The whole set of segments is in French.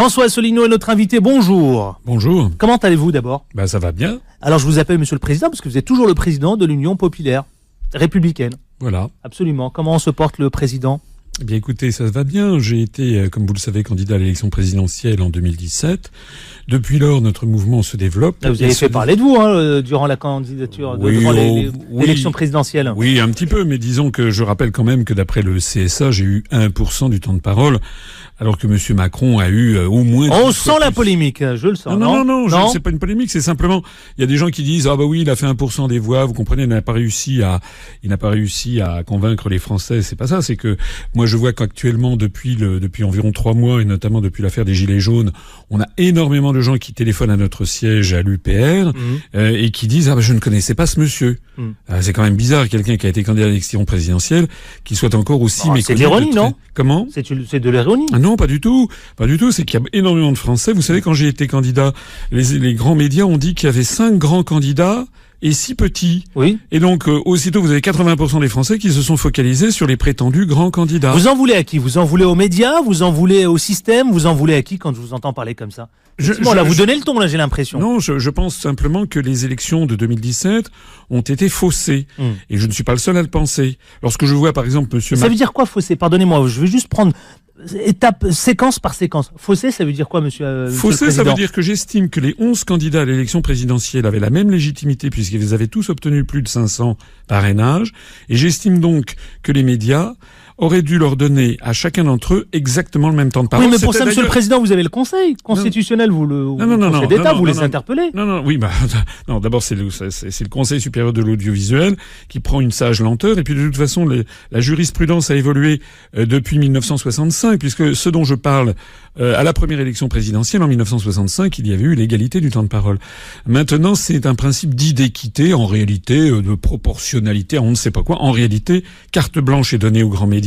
François Asselineau est notre invité, bonjour. Bonjour. Comment allez-vous d'abord ? Ça va bien. Alors je vous appelle Monsieur le Président parce que vous êtes toujours le président de l'Union populaire républicaine. Voilà. Absolument. Comment se porte le président ? Eh bien écoutez, ça va bien. J'ai été, comme vous le savez, candidat à l'élection présidentielle en 2017. Depuis lors, notre mouvement se développe. Vous avez fait parler de vous durant la candidature, durant l'élection présidentielle. Oui, un petit peu, mais disons que je rappelle quand même que d'après le CSA, j'ai eu 1% du temps de parole, alors que M. Macron a eu au moins... On sent la polémique, je le sens. Non, c'est pas une polémique, c'est simplement, il y a des gens qui disent, ah bah oui, il a fait 1% des voix, vous comprenez, il n'a pas réussi à convaincre les Français, c'est pas ça, c'est que moi je vois qu'actuellement, depuis environ 3 mois, et notamment depuis l'affaire des Gilets jaunes, on a énormément de gens qui téléphonent à notre siège à l'UPR, et qui disent, je ne connaissais pas ce monsieur. C'est quand même bizarre, quelqu'un qui a été candidat à l'élection présidentielle, qui soit encore aussi méconnu. C'est de l'ironie, non ? Comment ? C'est de l'ironie. Non, pas du tout. Pas du tout. C'est qu'il y a énormément de Français. Vous savez, quand j'ai été candidat, les grands médias ont dit qu'il y avait 5 grands candidats et 6 petits. Oui. Et donc, aussitôt, vous avez 80% des Français qui se sont focalisés sur les prétendus grands candidats. Vous en voulez à qui ? Vous en voulez aux médias ? Vous en voulez au système ? Vous en voulez à qui quand je vous entends parler comme ça ? Vous donnez le ton, là, j'ai l'impression. Non, je pense simplement que les élections de 2017 ont été faussées. Et je ne suis pas le seul à le penser. Lorsque je vois, par exemple, monsieur... Ça veut dire quoi, faussé ? Pardonnez-moi, je vais juste prendre... séquence par séquence. Faussé, ça veut dire quoi, monsieur Faussé, ça veut dire que j'estime que les 11 candidats à l'élection présidentielle avaient la même légitimité puisqu'ils avaient tous obtenu plus de 500 parrainages. Et j'estime donc que les médias auraient dû leur donner à chacun d'entre eux exactement le même temps de parole. Oui, mais pour ça, monsieur le Président, vous avez le Conseil constitutionnel, Conseil d'État, vous les interpellez. Non, d'abord, c'est le Conseil supérieur de l'audiovisuel qui prend une sage lenteur. Et puis, de toute façon, la jurisprudence a évolué depuis 1965, puisque ce dont je parle, à la première élection présidentielle, en 1965, il y avait eu l'égalité du temps de parole. Maintenant, c'est un principe dit d'équité, en réalité, de proportionnalité, on ne sait pas quoi. En réalité, carte blanche est donnée aux grands médias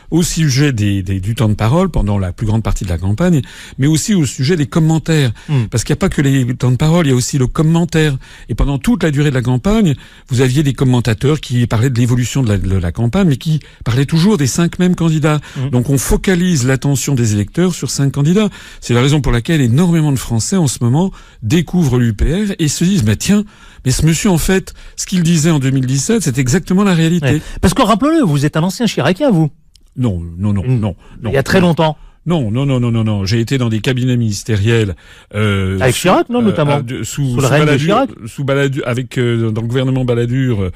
au sujet du temps de parole pendant la plus grande partie de la campagne, mais aussi au sujet des commentaires. Parce qu'il n'y a pas que les temps de parole, il y a aussi le commentaire. Et pendant toute la durée de la campagne, vous aviez des commentateurs qui parlaient de l'évolution de la campagne, mais qui parlaient toujours des 5 mêmes candidats. Donc on focalise l'attention des électeurs sur 5 candidats. C'est la raison pour laquelle énormément de Français, en ce moment, découvrent l'UPR et se disent, mais ce monsieur, en fait, ce qu'il disait en 2017, c'est exactement la réalité. Ouais. Parce que rappelez-le, vous êtes un ancien Chiracien, vous. Non. Il y a très longtemps. Non. J'ai été dans des cabinets ministériels avec Chirac, notamment sous le règne de Chirac, dans le gouvernement Balladur,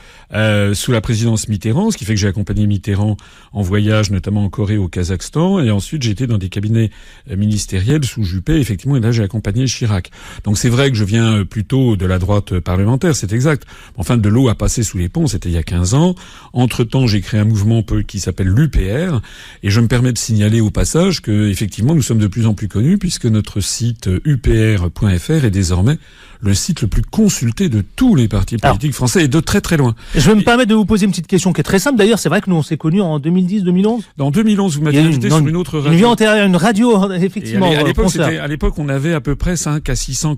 sous la présidence Mitterrand, ce qui fait que j'ai accompagné Mitterrand en voyage, notamment en Corée, au Kazakhstan, et ensuite j'ai été dans des cabinets ministériels sous Juppé, effectivement, et là j'ai accompagné Chirac. Donc c'est vrai que je viens plutôt de la droite parlementaire, c'est exact. Enfin, de l'eau a passé sous les ponts, c'était il y a 15 ans. Entre-temps, j'ai créé un mouvement qui s'appelle l'UPR, et je me permets de signaler au passage que effectivement, nous sommes de plus en plus connus puisque notre site upr.fr est désormais le site le plus consulté de tous les partis politiques français et de très très loin. Je vais me permettre de vous poser une petite question qui est très simple. D'ailleurs, c'est vrai que nous on s'est connus en 2010-2011. En 2011, vous m'aviez invité sur une autre radio. Une radio, effectivement. À l'époque, on avait à peu près 5 à 600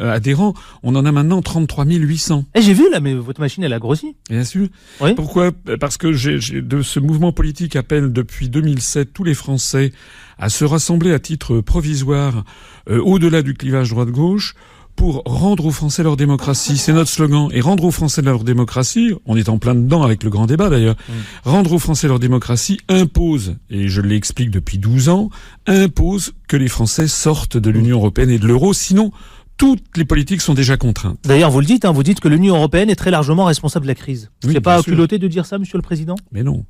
adhérents. On en a maintenant 33 800. Et j'ai vu là, mais votre machine elle a grossi. Bien sûr. Oui. Pourquoi ? Parce que ce mouvement politique appelle depuis 2007 tous les Français à se rassembler à titre provisoire au-delà du clivage droite-gauche pour rendre aux Français leur démocratie. C'est notre slogan. Et rendre aux Français leur démocratie, on est en plein dedans avec le grand débat d'ailleurs, rendre aux Français leur démocratie impose, et je l'explique depuis 12 ans, impose que les Français sortent de l'Union européenne et de l'euro, sinon toutes les politiques sont déjà contraintes. D'ailleurs, vous le dites, vous dites que l'Union européenne est très largement responsable de la crise. Oui, c'est pas culotté de dire ça, Monsieur le Président ? Mais non.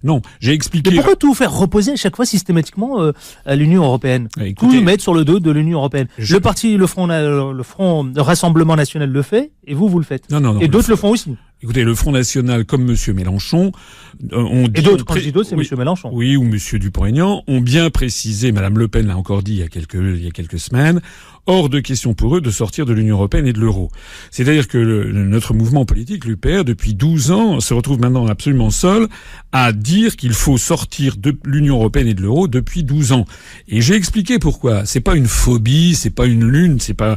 Non, j'ai expliqué... Mais pourquoi tout faire reposer à chaque fois systématiquement à l'Union européenne ? Tout mettre sur le dos de l'Union européenne. Le Front Rassemblement National le fait, et vous le faites. Non. Et d'autres le font aussi. Écoutez, le Front National, comme Monsieur Mélenchon, et d'autres, quand je dis d'autres, c'est Monsieur Mélenchon. Oui, ou Monsieur Dupont-Aignan, ont bien précisé, Madame Le Pen l'a encore dit il y a quelques semaines, hors de question pour eux de sortir de l'Union européenne et de l'euro. C'est-à-dire que notre mouvement politique, l'UPR, depuis 12 ans, se retrouve maintenant absolument seul à dire qu'il faut sortir de l'Union européenne et de l'euro depuis 12 ans. Et j'ai expliqué pourquoi. C'est pas une phobie, c'est pas une lune, c'est pas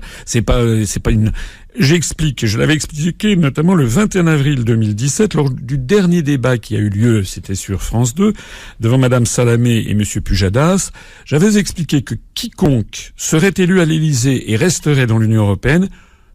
une... J'explique, je l'avais expliqué notamment le 21 avril 2017 lors du dernier débat qui a eu lieu, c'était sur France 2, devant Madame Salamé et Monsieur Pujadas. J'avais expliqué que quiconque serait élu à l'Élysée et resterait dans l'Union européenne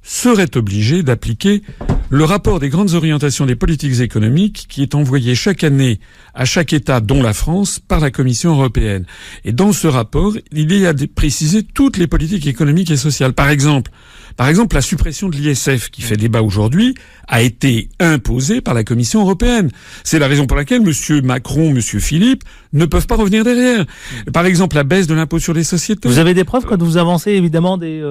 serait obligé d'appliquer le rapport des grandes orientations des politiques économiques qui est envoyé chaque année à chaque État, dont la France, par la Commission européenne. Et dans ce rapport, il y a précisé toutes les politiques économiques et sociales. Par exemple, la suppression de l'ISF, qui fait débat aujourd'hui, a été imposée par la Commission européenne. C'est la raison pour laquelle M. Macron, M. Philippe ne peuvent pas revenir derrière. Par exemple, la baisse de l'impôt sur les sociétés. Vous avez des preuves quand vous avancez, évidemment, des...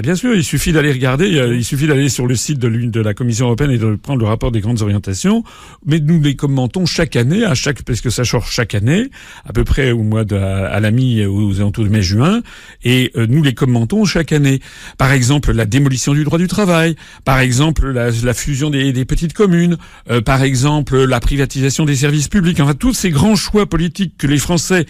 Bien sûr, il suffit d'aller regarder, il suffit d'aller sur le site de la Commission européenne et de prendre le rapport des grandes orientations. Mais nous les commentons chaque année, parce que ça change chaque année, à peu près au mois à la aux alentours de mai-juin, et nous les commentons chaque année. Par exemple, la démolition du droit du travail, par exemple, la fusion des petites communes, par exemple, la privatisation des services publics, enfin, tous ces grands choix politiques que les Français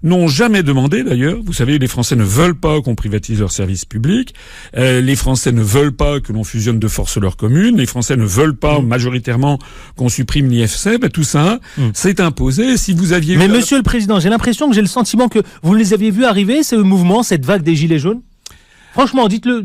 n'ont jamais demandé d'ailleurs. Vous savez, les Français ne veulent pas qu'on privatise leurs services publics. Les Français ne veulent pas que l'on fusionne de force leurs communes. Les Français ne veulent pas majoritairement qu'on supprime l'IFC. Tout ça, c'est imposé. Si vous aviez... Mais Monsieur le Président, j'ai l'impression que j'ai le sentiment que vous les aviez vus arriver, ce mouvement, cette vague des Gilets jaunes. Franchement, dites-le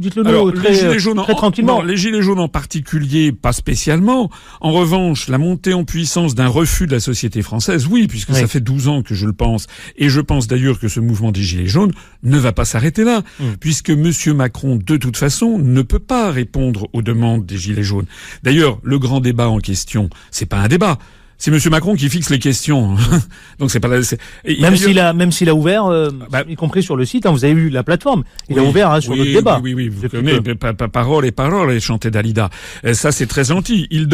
très tranquillement. Les Gilets jaunes en particulier, pas spécialement. En revanche, la montée en puissance d'un refus de la société française, oui, puisque ça fait 12 ans que je le pense. Et je pense d'ailleurs que ce mouvement des Gilets jaunes ne va pas s'arrêter là. Puisque Monsieur Macron, de toute façon, ne peut pas répondre aux demandes des Gilets jaunes. D'ailleurs, le grand débat en question, c'est pas un débat. C'est Monsieur Macron qui fixe les questions. Donc c'est pas même s'il a ouvert, y compris sur le site, vous avez vu la plateforme, il a ouvert sur notre débat. Oui, vous connaissez parole et chanter Dalida. Ça c'est très gentil. Il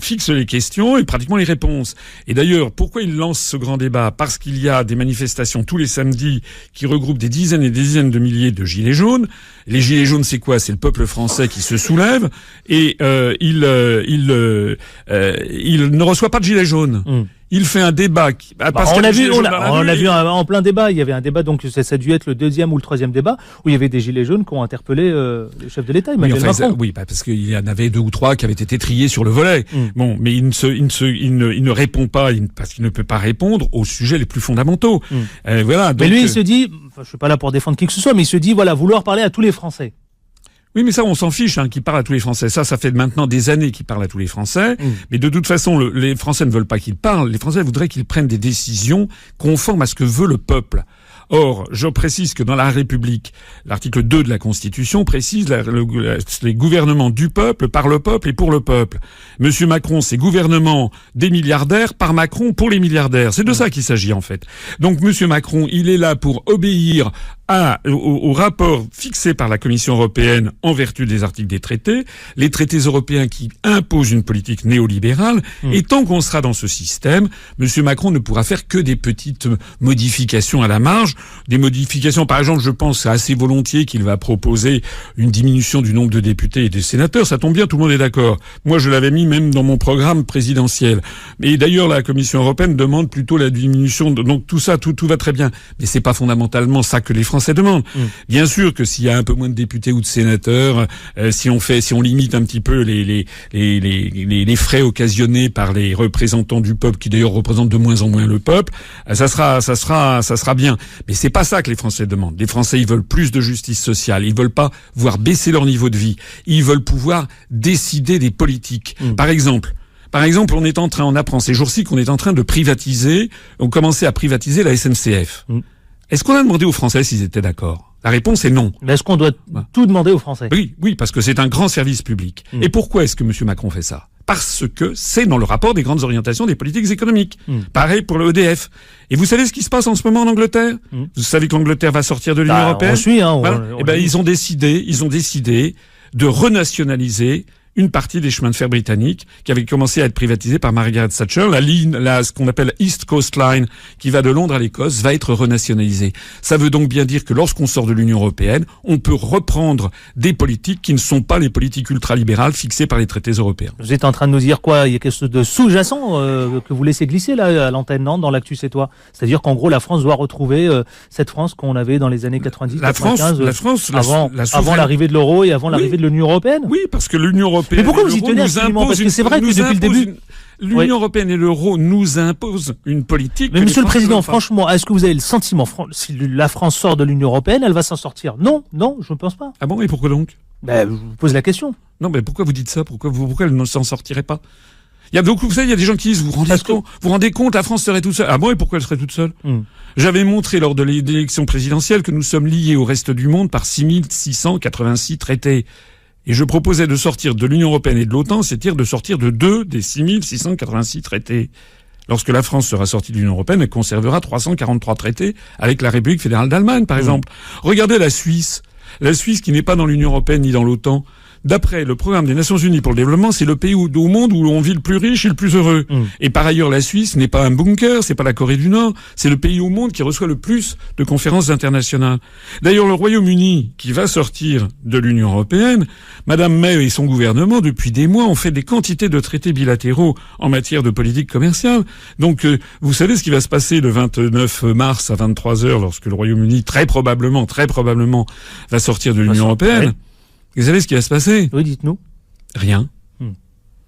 fixe les questions et pratiquement les réponses. Et d'ailleurs, pourquoi il lance ce grand débat? Parce qu'il y a des manifestations tous les samedis qui regroupent des dizaines et des dizaines de milliers de gilets jaunes. Les gilets jaunes, c'est quoi? C'est le peuple français qui se soulève et il ne reçoit pas de gilets jaunes. Il fait un débat. On a vu en plein débat. Il y avait un débat, donc ça a dû être le deuxième ou le troisième débat, où il y avait des gilets jaunes qui ont interpellé le chef de l'État, Emmanuel Macron. Parce qu'il y en avait 2 ou 3 qui avaient été triés sur le volet. Bon, mais il ne répond pas, parce qu'il ne peut pas répondre aux sujets les plus fondamentaux. Voilà. Donc, mais lui, il se dit, je suis pas là pour défendre qui que ce soit, mais il se dit, vouloir parler à tous les Français. Oui, mais ça, on s'en fiche, qu'il parle à tous les Français. Ça fait maintenant des années qu'il parle à tous les Français. Mais de toute façon, les Français ne veulent pas qu'il parle. Les Français voudraient qu'il prenne des décisions conformes à ce que veut le peuple. Or, je précise que dans la République, l'article 2 de la Constitution précise les gouvernements du peuple, par le peuple et pour le peuple. Monsieur Macron, c'est gouvernement des milliardaires, par Macron pour les milliardaires. C'est de ça qu'il s'agit, en fait. Donc, Monsieur Macron, il est là pour obéir au rapport fixé par la Commission européenne en vertu des articles des traités, les traités européens qui imposent une politique néolibérale, et tant qu'on sera dans ce système, Monsieur Macron ne pourra faire que des petites modifications à la marge, des modifications, par exemple, je pense assez volontiers qu'il va proposer une diminution du nombre de députés et de sénateurs, ça tombe bien, tout le monde est d'accord. Moi, je l'avais mis même dans mon programme présidentiel. Et d'ailleurs, la Commission européenne demande plutôt la diminution, donc tout ça, tout va très bien. Mais c'est pas fondamentalement ça que les Français demandent. Bien sûr que s'il y a un peu moins de députés ou de sénateurs, si on limite un petit peu les frais occasionnés par les représentants du peuple, qui d'ailleurs représentent de moins en moins le peuple, ça sera bien. Mais c'est pas ça que les Français demandent. Les Français, ils veulent plus de justice sociale. Ils veulent pas voir baisser leur niveau de vie. Ils veulent pouvoir décider des politiques. Par exemple, on apprend ces jours-ci qu'on est en train de privatiser, on commençait à privatiser la SNCF. Est-ce qu'on a demandé aux Français s'ils étaient d'accord? La réponse est non. Mais est-ce qu'on doit tout demander aux Français? Oui, parce que c'est un grand service public. Et pourquoi est-ce que M. Macron fait ça? Parce que c'est dans le rapport des grandes orientations des politiques économiques. Pareil pour le EDF. Et vous savez ce qui se passe en ce moment en Angleterre? Vous savez que l'Angleterre va sortir de l'Union européenne? On suit, ils ont décidé de renationaliser une partie des chemins de fer britanniques qui avaient commencé à être privatisés par Margaret Thatcher. La ligne, ce qu'on appelle East Coast Line, qui va de Londres à l'Écosse, va être renationalisée. Ça veut donc bien dire que lorsqu'on sort de l'Union européenne, on peut reprendre des politiques qui ne sont pas les politiques ultralibérales fixées par les traités européens. Vous êtes en train de nous dire quoi? Il y a quelque chose de sous-jacent que vous laissez glisser là à l'antenne, non, dans l'actu c'est toi. C'est-à-dire qu'en gros la France doit retrouver cette France qu'on avait dans les années 90, la 95, France, avant l'arrivée de l'euro et avant l'arrivée de l'Union européenne. Oui, parce que l'Union européenne. Mais pourquoi vous y tenez absolument? Parce que c'est vrai que depuis le début, l'Union européenne et l'euro nous imposent une politique. Mais Monsieur le Président, franchement, est-ce que vous avez le sentiment, si la France sort de l'Union européenne, elle va s'en sortir? Non, je ne pense pas. Ah bon, et pourquoi donc? Je vous pose la question. Non, mais pourquoi vous dites ça? Pourquoi elle ne s'en sortirait pas? Il y a beaucoup, vous savez, il y a des gens qui disent, vous vous rendez compte, la France serait toute seule. Ah bon, et pourquoi elle serait toute seule? J'avais montré lors de l'élection présidentielle que nous sommes liés au reste du monde par 6686 traités. Et je proposais de sortir de l'Union européenne et de l'OTAN, c'est-à-dire de sortir de 2 des 6686 traités. Lorsque la France sera sortie de l'Union européenne, elle conservera 343 traités avec la République fédérale d'Allemagne, par exemple. Regardez la Suisse. La Suisse qui n'est pas dans l'Union européenne ni dans l'OTAN. D'après le programme des Nations Unies pour le développement, c'est le pays au monde où on vit le plus riche et le plus heureux. Et par ailleurs, la Suisse n'est pas un bunker, c'est pas la Corée du Nord, c'est le pays au monde qui reçoit le plus de conférences internationales. D'ailleurs, le Royaume-Uni, qui va sortir de l'Union européenne, Madame May et son gouvernement, depuis des mois, ont fait des quantités de traités bilatéraux en matière de politique commerciale. Donc, vous savez ce qui va se passer le 29 mars à 23h lorsque le Royaume-Uni, très probablement, va sortir de l'Union européenne. Ouais. Vous savez ce qui va se passer? Oui, dites-nous. Rien.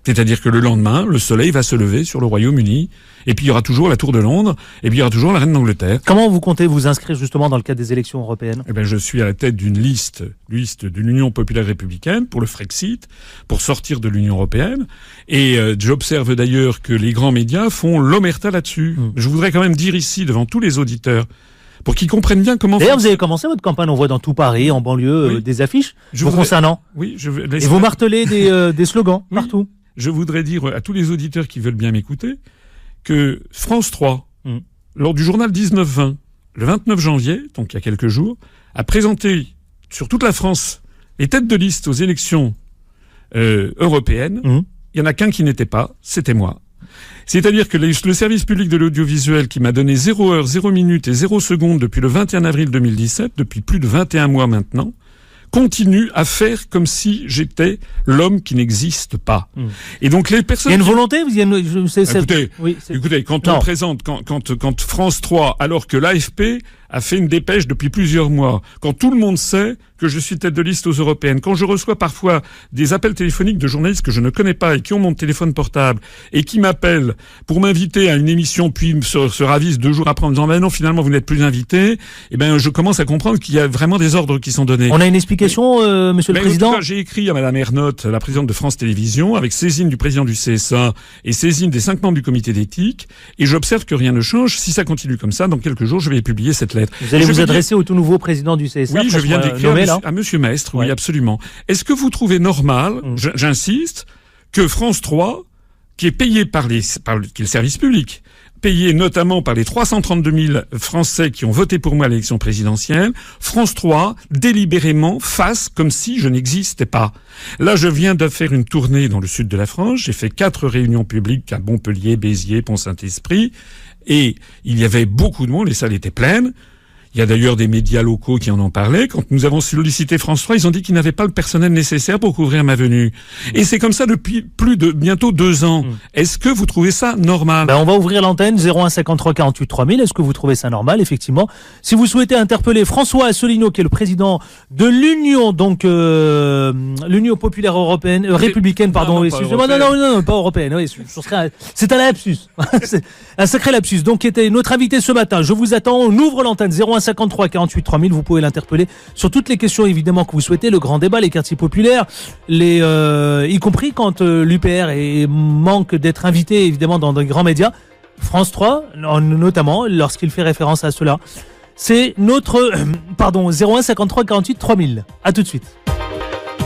C'est-à-dire que le lendemain, le soleil va se lever sur le Royaume-Uni, et puis il y aura toujours la Tour de Londres, et puis il y aura toujours la Reine d'Angleterre. Comment vous comptez vous inscrire justement dans le cadre des élections européennes? Je suis à la tête d'une liste d'une Union populaire républicaine pour le Frexit, pour sortir de l'Union européenne, et j'observe d'ailleurs que les grands médias font l'omerta là-dessus. Je voudrais quand même dire ici, devant tous les auditeurs, pour qu'ils comprennent bien comment... D'ailleurs, vous avez commencé votre campagne, on voit dans tout Paris, en banlieue, des affiches vous concernant. Oui, et vous martelez des slogans partout. Je voudrais dire à tous les auditeurs qui veulent bien m'écouter que France 3, lors du journal 19-20, le 29 janvier, donc il y a quelques jours, a présenté sur toute la France les têtes de liste aux élections européennes. Il y en a qu'un qui n'était pas, c'était moi. C'est-à-dire que le service public de l'audiovisuel qui m'a donné 0 heure, 0 minute et 0 seconde depuis le 21 avril 2017, depuis plus de 21 mois maintenant, continue à faire comme si j'étais l'homme qui n'existe pas. Et donc les personnes... Il y a une volonté, écoutez, quand on présente, quand France 3, alors que l'AFP a fait une dépêche depuis plusieurs mois, quand tout le monde sait que je suis tête de liste aux européennes, quand je reçois parfois des appels téléphoniques de journalistes que je ne connais pas et qui ont mon téléphone portable et qui m'appellent pour m'inviter à une émission puis se ravissent 2 jours après en me disant non, finalement vous n'êtes plus invité, je commence à comprendre qu'il y a vraiment des ordres qui sont donnés. On a une explication, Monsieur le Président? En tout cas, j'ai écrit à Madame Ernotte, la présidente de France Télévisions, avec saisine du président du CSA et saisine des 5 membres du comité d'éthique, et j'observe que rien ne change. Si ça continue comme ça, dans quelques jours, je vais publier cette lettre. Vous allez vous adresser au tout nouveau président du CSA? Oui, je viens d'écrire à Monsieur Maistre, oui, absolument. Est-ce que vous trouvez normal, j'insiste, que France 3, qui est payé qui est le service public, payé notamment par les 332 000 Français qui ont voté pour moi à l'élection présidentielle, France 3, délibérément, fasse comme si je n'existais pas. Là, je viens de faire une tournée dans le sud de la France. J'ai fait 4 réunions publiques à Montpellier, Béziers, Pont-Saint-Esprit. Et il y avait beaucoup de monde, les salles étaient pleines. Il y a d'ailleurs des médias locaux qui en ont parlé. Quand nous avons sollicité France 3, ils ont dit qu'ils n'avaient pas le personnel nécessaire pour couvrir ma venue. Et c'est comme ça depuis bientôt 2 ans. Est-ce que vous trouvez ça normal? On va ouvrir l'antenne 01 53 48 3000. Est-ce que vous trouvez ça normal? Effectivement. Si vous souhaitez interpeller François Asselineau, qui est le président de l'Union, donc l'Union populaire européenne, républicaine, pardon. Non, pas européenne. Oui, c'est un lapsus. C'est un sacré lapsus. Donc, qui était notre invité ce matin. Je vous attends. On ouvre l'antenne 01 53 48 3000, vous pouvez l'interpeller sur toutes les questions évidemment que vous souhaitez, le grand débat, les quartiers populaires, y compris quand l'UPR manque d'être invité évidemment dans des grands médias. France 3, notamment, lorsqu'il fait référence à cela. C'est notre 01 53 48 3000. À tout de suite.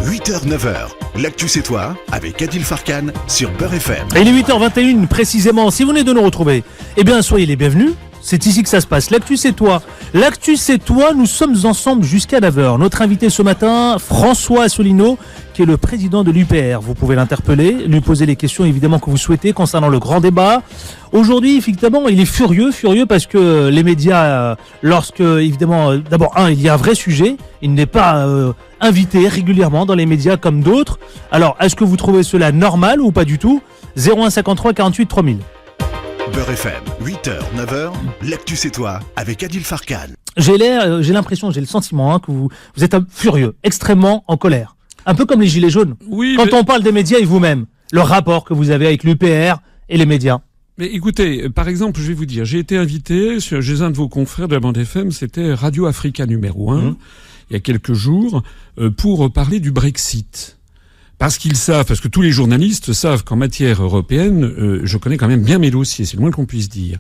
8h, 9h, l'actu c'est toi, avec Adil Farkan sur Beurre FM. Et il est 8h21 précisément. Si vous venez de nous retrouver, soyez les bienvenus. C'est ici que ça se passe. L'actu c'est toi. L'actu c'est toi. Nous sommes ensemble jusqu'à 9h. Notre invité ce matin, François Asselineau, qui est le président de l'UPR. Vous pouvez l'interpeller, lui poser les questions évidemment que vous souhaitez concernant le grand débat. Aujourd'hui, effectivement, il est furieux parce que les médias, lorsque, évidemment, d'abord, il y a un vrai sujet, il n'est pas invité régulièrement dans les médias comme d'autres. Alors, est-ce que vous trouvez cela normal ou pas du tout ? 01 53 48 3000. Beurre FM, 8h, 9h, l'actu c'est toi, avec Adil Farkan. J'ai l'impression, j'ai le sentiment que vous êtes furieux, extrêmement en colère. Un peu comme les Gilets jaunes. Oui, quand on parle des médias et vous-même, le rapport que vous avez avec l'UPR et les médias. Mais écoutez, par exemple, je vais vous dire, j'ai été invité chez un de vos confrères de la bande FM, c'était Radio Africa numéro 1, il y a quelques jours, pour parler du Brexit. Parce que tous les journalistes savent qu'en matière européenne, je connais quand même bien mes dossiers, c'est le moins qu'on puisse dire.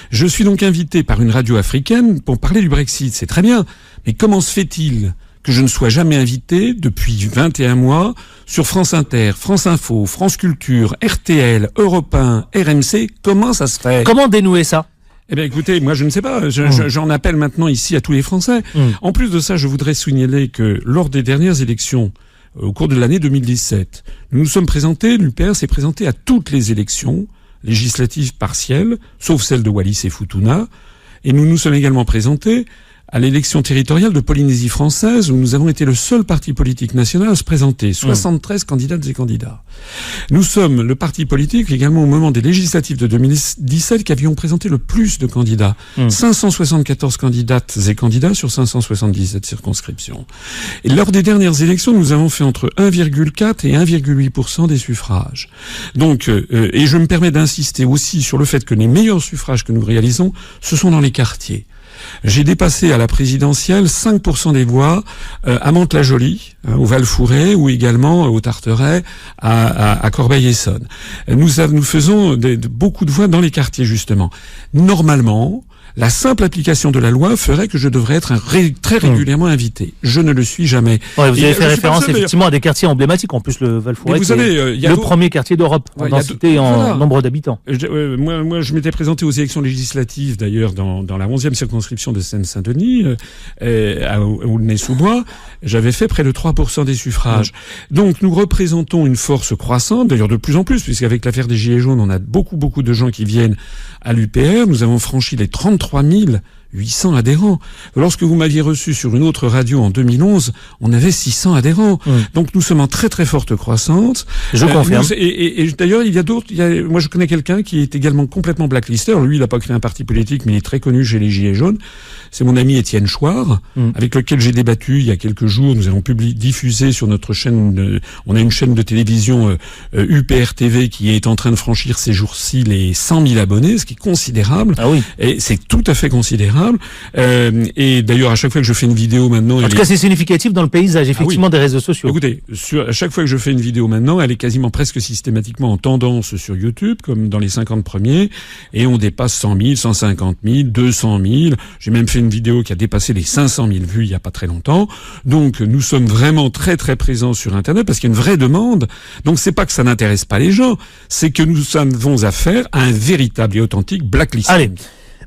Je suis donc invité par une radio africaine pour parler du Brexit, c'est très bien. Mais comment se fait-il que je ne sois jamais invité depuis 21 mois sur France Inter, France Info, France Culture, RTL, Europe 1, RMC? Comment ça se fait? Comment dénouer ça? Eh bien, écoutez, moi, je ne sais pas. J'en appelle maintenant ici à tous les Français. En plus de ça, je voudrais signaler que lors des dernières élections, au cours de l'année 2017, nous nous sommes présentés, l'UPR s'est présenté à toutes les élections législatives partielles, sauf celle de Wallis et Futuna, et nous nous sommes également présentés à l'élection territoriale de Polynésie française, où nous avons été le seul parti politique national à se présenter. 73 candidates et candidats. Nous sommes le parti politique également au moment des législatives de 2017 qui avions présenté le plus de candidats. 574 candidates et candidats sur 577 circonscriptions. Et lors des dernières élections, nous avons fait entre 1,4 et 1,8% des suffrages. Donc, et je me permets d'insister aussi sur le fait que les meilleurs suffrages que nous réalisons, ce sont dans les quartiers. J'ai dépassé à la présidentielle 5% des voix à Mantes-la-Jolie, au Val-Fouré, ou également au Tarteret, à Corbeil-Essonnes. Nous faisons beaucoup de voix dans les quartiers, justement. Normalement, la simple application de la loi ferait que je devrais être très régulièrement invité. Je ne le suis jamais. Ouais, vous avez fait référence effectivement à des quartiers emblématiques. En plus, le Val-Fouré, c'est le premier quartier d'Europe en densité en nombre d'habitants. Moi, je m'étais présenté aux élections législatives, d'ailleurs, dans la 11e circonscription de Seine-Saint-Denis, à Aulnay-sous-Bois. J'avais fait près de 3% des suffrages. Donc, nous représentons une force croissante, d'ailleurs de plus en plus, puisqu'avec l'affaire des Gilets jaunes, on a beaucoup de gens qui viennent à l'UPR. Nous avons franchi les 33 800 adhérents. Lorsque vous m'aviez reçu sur une autre radio en 2011, on avait 600 adhérents. Donc nous sommes en très très forte croissance. Je confirme. Et d'ailleurs, il y a d'autres. Moi, je connais quelqu'un qui est également complètement blacklisté. Alors, lui, il n'a pas créé un parti politique, mais il est très connu chez les Gilets jaunes. C'est mon ami Étienne Chouard, avec lequel j'ai débattu il y a quelques jours. Nous allons diffuser sur notre chaîne. On a une chaîne de télévision UPR TV qui est en train de franchir ces jours-ci les 100 000 abonnés, ce qui est considérable. Ah oui. Et c'est tout à fait considérable. Et d'ailleurs, à chaque fois que je fais une vidéo maintenant... En tout cas, c'est significatif dans le paysage, effectivement, des réseaux sociaux. Écoutez, à chaque fois que je fais une vidéo maintenant, elle est quasiment presque systématiquement en tendance sur YouTube, comme dans les 50 premiers, et on dépasse 100 000, 150 000, 200 000. J'ai même fait une vidéo qui a dépassé les 500 000 vues il y a pas très longtemps. Donc, nous sommes vraiment très très présents sur Internet parce qu'il y a une vraie demande. Donc, c'est pas que ça n'intéresse pas les gens, c'est que nous avons affaire à un véritable et authentique blacklisting. Allez.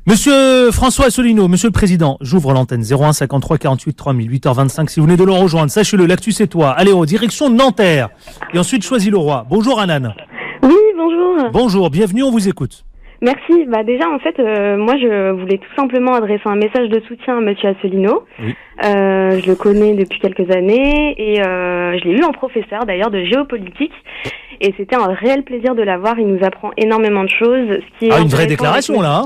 Monsieur François Asselineau, Monsieur le Président, j'ouvre l'antenne 01 53 48 3000, 8h25. Si vous venez de le rejoindre, sachez-le, l'actu c'est toi. Allez, en direction de Nanterre. Et ensuite, Choisy-le-Roi. Bonjour Anan. Oui, bonjour. Bonjour, bienvenue, on vous écoute. Merci. Déjà, en fait, moi, je voulais tout simplement adresser un message de soutien à Monsieur Asselineau. Oui. Je le connais depuis quelques années et je l'ai eu en professeur, d'ailleurs, de géopolitique. Et c'était un réel plaisir de l'avoir. Il nous apprend énormément de choses. Ce qui est une vraie déclaration, là.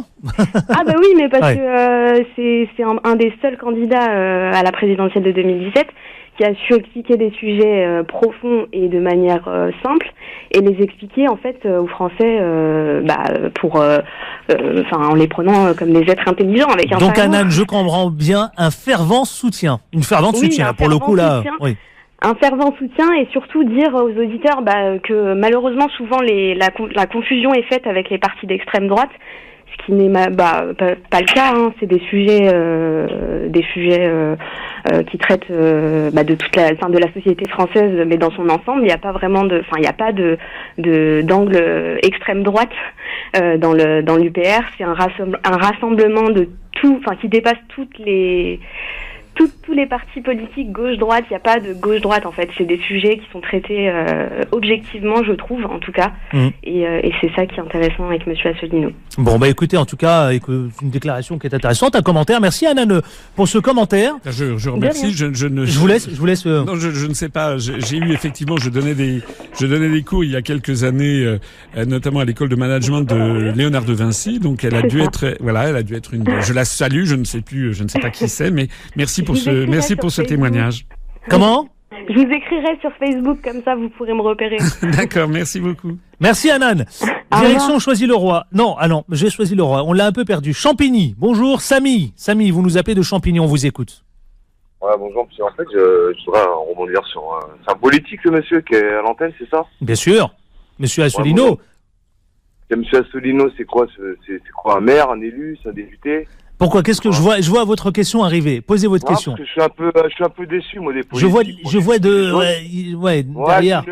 Ah bah oui, mais parce que c'est un des seuls candidats à la présidentielle de 2017 qui a su expliquer des sujets profonds et de manière simple et les expliquer en fait aux Français en les prenant comme des êtres intelligents avec un Donc Anan, je comprends bien, un fervent soutien. Une fervente soutien, pour le coup là. Oui. Un fervent soutien et surtout dire aux auditeurs que malheureusement souvent la confusion est faite avec les partis d'extrême droite, ce qui n'est pas le cas. C'est des sujets qui traitent de toute de la société française, mais dans son ensemble, il n'y a pas vraiment d'angle extrême droite dans l'UPR. C'est un rassemblement de tout, enfin qui dépasse tous les partis politiques gauche-droite. Il n'y a pas de gauche-droite en fait. C'est des sujets qui sont traités objectivement, je trouve, en tout cas. Et c'est ça qui est intéressant avec Monsieur Asselineau. Bon, écoutez, en tout cas, une déclaration qui est intéressante, un commentaire. Merci Anan pour ce commentaire. Je remercie. Je vous laisse. Non, je ne sais pas. J'ai eu effectivement, je donnais des cours il y a quelques années, notamment à l'école de management de Léonard de Vinci. Donc elle a dû être une. Je la salue. Je ne sais pas qui c'est, mais merci pour ce témoignage. Comment ? Je vous écrirai sur Facebook, comme ça vous pourrez me repérer. D'accord, merci beaucoup. Merci Anan. Direction Choisy-le-Roi. Non, j'ai choisi le roi. On l'a un peu perdu. Champigny. Bonjour, Samy. Samy, vous nous appelez de Champigny, on vous écoute. Ouais, bonjour, monsieur. En fait, je voudrais rebondir sur... C'est un politique, ce monsieur, qui est à l'antenne, c'est ça ? Bien sûr. Monsieur Asselineau. Ouais, monsieur Asselineau, c'est quoi ? C'est quoi, un maire, un élu, c'est un député ? Pourquoi ? Qu'est-ce que je vois votre question arriver. Posez votre question. Parce que je suis un peu déçu, moi, des politiques. Je vois derrière.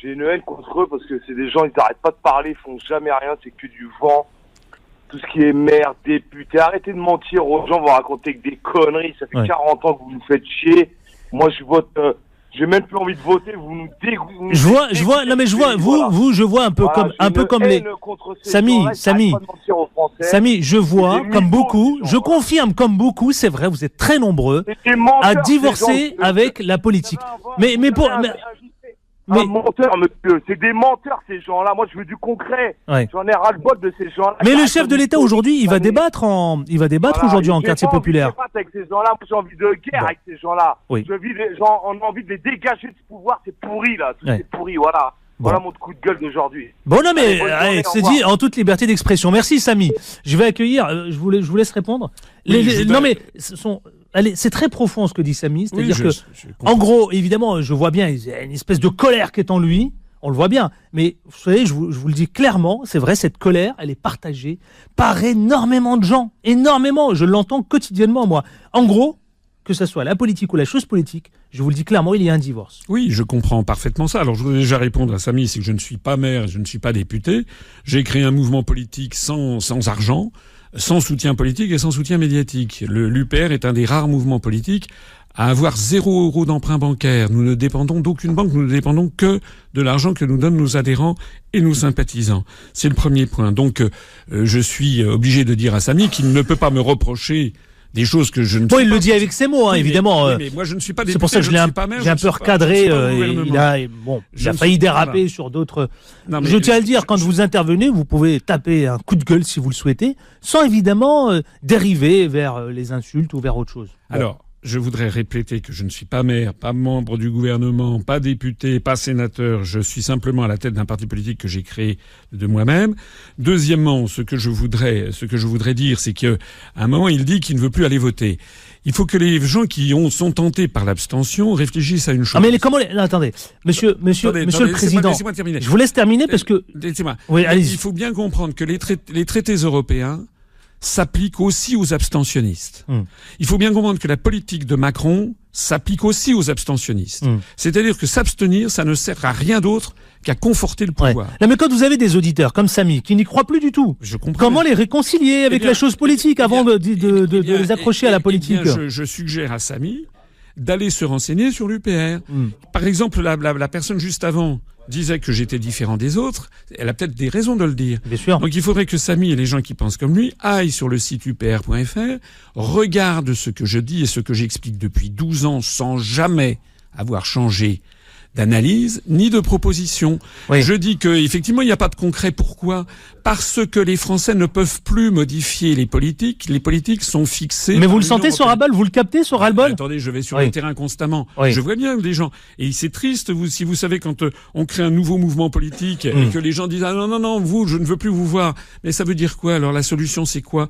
J'ai une haine contre eux parce que c'est des gens, ils n'arrêtent pas de parler, ils font jamais rien, c'est que du vent. Tout ce qui est maire, député, arrêtez de mentir aux gens, vous racontez que des conneries, ça fait 40 ans que vous nous faites chier. Moi, je vote, j'ai même plus envie de voter, vous nous dégoûtez. Je vois un peu comme les Samy, je vois comme beaucoup, je confirme comme beaucoup, c'est vrai, vous êtes très nombreux à divorcer avec la politique. Mais un menteur, monsieur. C'est des menteurs, ces gens-là. Moi, je veux du concret. Ouais. J'en ai ras-le-bol de ces gens-là. Mais le chef de l'État aujourd'hui, il va débattre aujourd'hui en quartier populaire. Je ne sais pas avec ces gens-là. J'ai envie de guerre avec ces gens-là. Oui. On a envie de les dégager de ce pouvoir. C'est pourri, là. Tout c'est pourri, voilà. Bon. Voilà mon coup de gueule d'aujourd'hui. Bon, non, mais allez, c'est dit en toute liberté d'expression. Merci, Samy. Je vais accueillir, je vous laisse répondre. Non, mais c'est très profond ce que dit Samy. C'est-à-dire en gros, évidemment, je vois bien, il y a une espèce de colère qui est en lui. On le voit bien. Mais vous savez, je vous le dis clairement, c'est vrai, cette colère, elle est partagée par énormément de gens. Énormément. Je l'entends quotidiennement, moi. En gros, que ce soit la politique ou la chose politique, je vous le dis clairement, il y a un divorce. Oui, je comprends parfaitement ça. Alors, je voudrais déjà répondre à Samy, c'est que je ne suis pas maire, je ne suis pas député. J'ai créé un mouvement politique sans argent, sans soutien politique et sans soutien médiatique. L'UPR est un des rares mouvements politiques à avoir 0 € d'emprunt bancaire. Nous ne dépendons d'aucune banque, nous ne dépendons que de l'argent que nous donnent nos adhérents et nos sympathisants. C'est le premier point. Donc, je suis obligé de dire à Samy qu'il ne peut pas me reprocher des choses que je ne sais pas. Il le dit avec ses mots, évidemment. Mais moi, je ne suis pas député. C'est pour ça que j'ai un peu recadré. Il a failli déraper sur d'autres. Je tiens à le dire, quand vous intervenez, vous pouvez taper un coup de gueule si vous le souhaitez, sans évidemment dériver vers les insultes ou vers autre chose. Alors, je voudrais répéter que je ne suis pas maire, pas membre du gouvernement, pas député, pas sénateur. Je suis simplement à la tête d'un parti politique que j'ai créé de moi-même. Deuxièmement, ce que je voudrais dire, c'est qu'à un moment, il dit qu'il ne veut plus aller voter. Il faut que les gens qui sont tentés par l'abstention réfléchissent à une chose. Attendez, monsieur le Président. Laissez-moi terminer. Je vous laisse terminer parce que. Laissez-moi. Oui, allez-y. Il faut bien comprendre que les traités européens s'applique aussi aux abstentionnistes. Il faut bien comprendre que la politique de Macron s'applique aussi aux abstentionnistes. C'est-à-dire que s'abstenir, ça ne sert à rien d'autre qu'à conforter le pouvoir. Ouais. Mais quand vous avez des auditeurs comme Samy qui n'y croient plus du tout, comment les réconcilier avec la chose politique avant de les accrocher à la politique ? Je suggère à Samy d'aller se renseigner sur l'UPR. Par exemple, la personne juste avant disait que j'étais différent des autres, elle a peut-être des raisons de le dire. Bien sûr. Donc il faudrait que Samy et les gens qui pensent comme lui aillent sur le site upr.fr, regardent ce que je dis et ce que j'explique depuis 12 ans sans jamais avoir changé d'analyse ni de proposition. Oui. Je dis que effectivement il n'y a pas de concret. Pourquoi ? Parce que les Français ne peuvent plus modifier les politiques. Les politiques sont fixées. Mais vous le sentez ce ras-le-bol ? Vous le captez ce ras-le-bol ? Attendez, je vais sur le terrain constamment. Oui. Je vois bien des gens. Et c'est triste, si vous savez, quand on crée un nouveau mouvement politique et que les gens disent ah non, vous, je ne veux plus vous voir. Mais ça veut dire quoi ? Alors la solution, c'est quoi ?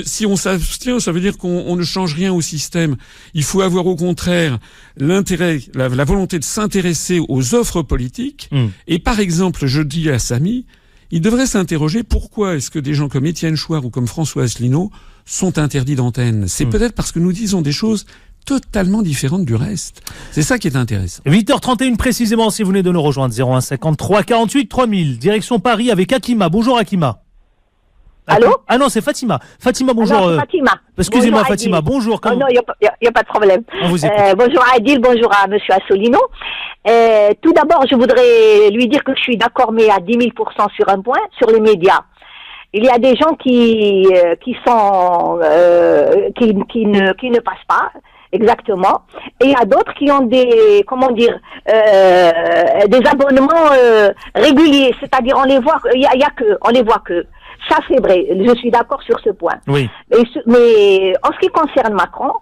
Si on s'abstient, ça veut dire qu'on ne change rien au système. Il faut avoir au contraire l'intérêt, la volonté de s'intéresser aux offres politiques. Et par exemple, je dis à Samy, il devrait s'interroger pourquoi est-ce que des gens comme Étienne Chouard ou comme François Asselineau sont interdits d'antenne. C'est peut-être parce que nous disons des choses totalement différentes du reste. C'est ça qui est intéressant. 8h31 précisément, si vous venez de nous rejoindre, 01 53 48 3000, direction Paris avec Akima. Bonjour Akima. Allô? Ah non, c'est Fatima. Fatima, bonjour. Non, c'est Fatima. Excusez-moi, Bonjour, Fatima. Adil. Bonjour. Oh, non, il n'y a pas de problème. On vous écoute. Bonjour à Adil, bonjour à Monsieur Asselineau. Tout d'abord, je voudrais lui dire que je suis d'accord, mais à 10 000% sur un point, sur les médias. Il y a des gens qui ne passent pas. Exactement. Et il y a d'autres qui ont des abonnements réguliers, c'est-à-dire on les voit que. Ça c'est vrai, je suis d'accord sur ce point. Oui. Mais en ce qui concerne Macron,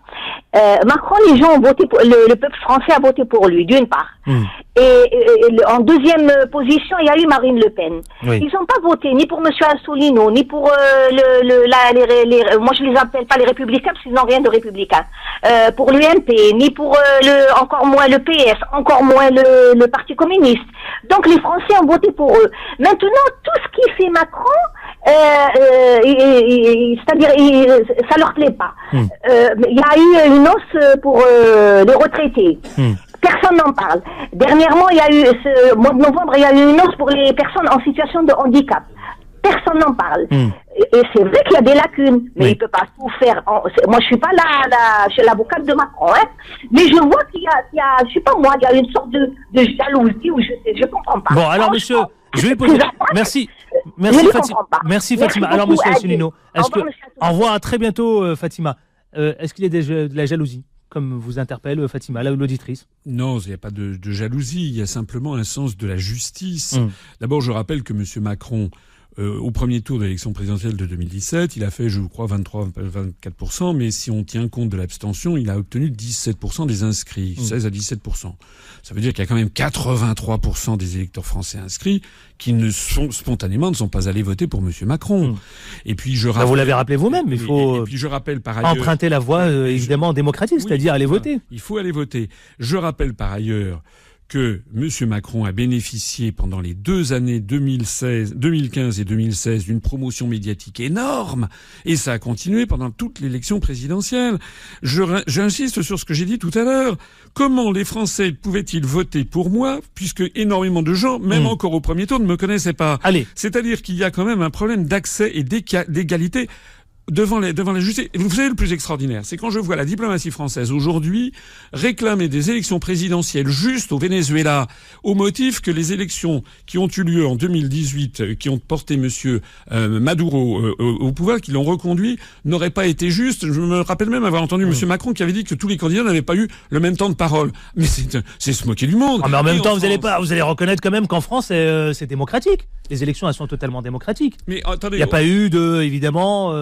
les gens ont voté le peuple français a voté pour lui, d'une part. Et en deuxième position, il y a eu Marine Le Pen. Oui. Ils n'ont pas voté ni pour Monsieur Asselineau, ni pour moi je les appelle pas les républicains parce qu'ils n'ont rien de républicain. Pour l'UMP, ni pour encore moins le PS, encore moins le Parti communiste. Donc les Français ont voté pour eux. Maintenant, tout ce qui fait Macron, c'est-à-dire ça leur plaît pas. Il y a eu une hausse pour les retraités. Personne n'en parle. Dernièrement, il y a eu ce mois de novembre, il y a eu une hausse pour les personnes en situation de handicap. Personne n'en parle. Et c'est vrai qu'il y a des lacunes, mais il peut pas tout faire. Moi, je suis pas l'avocate de Macron, hein. Mais je vois qu'il y a, je sais pas moi, il y a une sorte de jalousie ou je comprends pas. Bon, alors monsieur, je vais poser. Merci Fatima. Alors monsieur Asselineau, au revoir, à très bientôt Fatima. Est-ce qu'il y a de la jalousie, comme vous interpelle Fatima, l'auditrice? Non, il n'y a pas de jalousie, il y a simplement un sens de la justice. D'abord, je rappelle que M. Macron, au premier tour de l'élection présidentielle de 2017, il a fait, je crois, 23-24%, mais si on tient compte de l'abstention, il a obtenu 17% des inscrits, 16 à 17%. Ça veut dire qu'il y a quand même 83% des électeurs français inscrits qui ne sont pas allés voter pour M. Macron. Et puis je rappelle, vous l'avez rappelé vous-même, il faut et puis je rappelle par ailleurs, emprunter la voie évidemment démocratique, c'est-à-dire aller voter. Il faut aller voter. Je rappelle par ailleurs que M. Macron a bénéficié pendant les 2 années 2015 et 2016 d'une promotion médiatique énorme, et ça a continué pendant toute l'élection présidentielle. J'insiste sur ce que j'ai dit tout à l'heure. Comment les Français pouvaient-ils voter pour moi, puisque énormément de gens, même encore au premier tour, ne me connaissaient pas. Allez. C'est-à-dire qu'il y a quand même un problème d'accès et d'égalité devant la justice. Vous savez, le plus extraordinaire, c'est quand je vois la diplomatie française aujourd'hui réclamer des élections présidentielles justes au Venezuela, au motif que les élections qui ont eu lieu en 2018, qui ont porté monsieur Maduro au pouvoir, qui l'ont reconduit, n'auraient pas été justes. Je me rappelle même avoir entendu monsieur Macron qui avait dit que tous les candidats n'avaient pas eu le même temps de parole. Mais c'est se moquer du monde. Mais en même temps, vous allez reconnaître quand même qu'en France, c'est démocratique. Les élections, elles sont totalement démocratiques. Mais attendez, il n'y a pas eu évidemment.